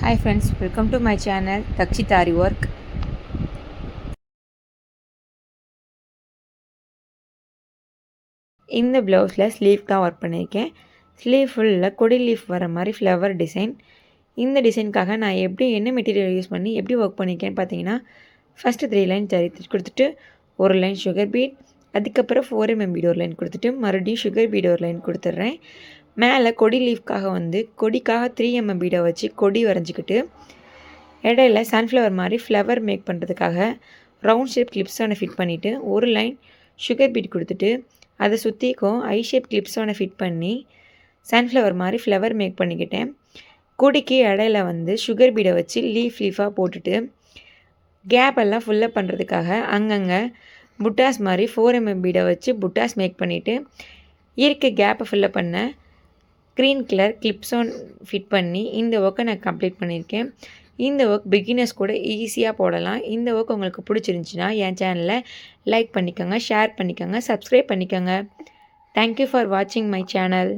Hi friends, welcome to my channel Takshita Ari Work. இந்த ப்ளவுஸில் sleeve தான் work பண்ணியிருக்கேன். ஸ்லீவ் ஃபுல்லில் கொடி லீஃப் வர மாதிரி ஃப்ளவர் டிசைன். இந்த டிசைனுக்காக நான் என்ன மெட்டீரியல் யூஸ் பண்ணி எப்படி ஒர்க் பண்ணியிருக்கேன்னு பார்த்தீங்கன்னா, ஃபஸ்ட்டு 3 லைன் ஜரி கொடுத்துட்டு ஒரு லைன் சுகர் பீட், அதுக்கப்புறம் 4 mm பீட் ஒரு லைன் கொடுத்துட்டு மறுபடியும் சுகர் பீட் ஒரு லைன் கொடுத்துட்றேன். மேலே கொடி லீஃப்காக கொடிக்காக 3 mm பீடை வச்சு கொடி வரைஞ்சிக்கிட்டு இடையில சன்ஃப்ளவர் மாதிரி ஃப்ளவர் மேக் பண்ணுறதுக்காக ரவுண்ட் ஷேப் கிளிப்ஸான ஃபிட் பண்ணிவிட்டு ஒரு லைன் சுகர் பீட் கொடுத்துட்டு அதை சுற்றிக்கும் ஐ ஷேப் கிளிப்ஸான ஃபிட் பண்ணி சன்ஃப்ளவர் மாதிரி ஃப்ளவர் மேக் பண்ணிக்கிட்டேன். கொடிக்கு இடையில சுகர் பீடை வச்சு லீஃபாக போட்டுட்டு கேப் எல்லாம் ஃபுல்லப் பண்ணுறதுக்காக அங்கங்கே புட்டாஸ் மாதிரி 4 mm பீடை வச்சு புட்டாஸ் மேக் பண்ணிவிட்டு இருக்க கேப்பை ஃபில்லப் பண்ண க்ரீன் கலர் கிளிப்ஸான் ஃபிட் பண்ணி இந்த ஒர்க்கை நான் கம்ப்ளீட் பண்ணியிருக்கேன். இந்த ஒர்க் பிகினர்ஸ் கூட ஈஸியாக போடலாம். இந்த ஒர்க் உங்களுக்கு பிடிச்சிருந்துச்சின்னா என் சேனலை லைக் பண்ணிக்கோங்க, ஷேர் பண்ணிக்கோங்க, சப்ஸ்கிரைப் பண்ணிக்கோங்க. தேங்க்யூ ஃபார் வாட்சிங் மை சேனல்.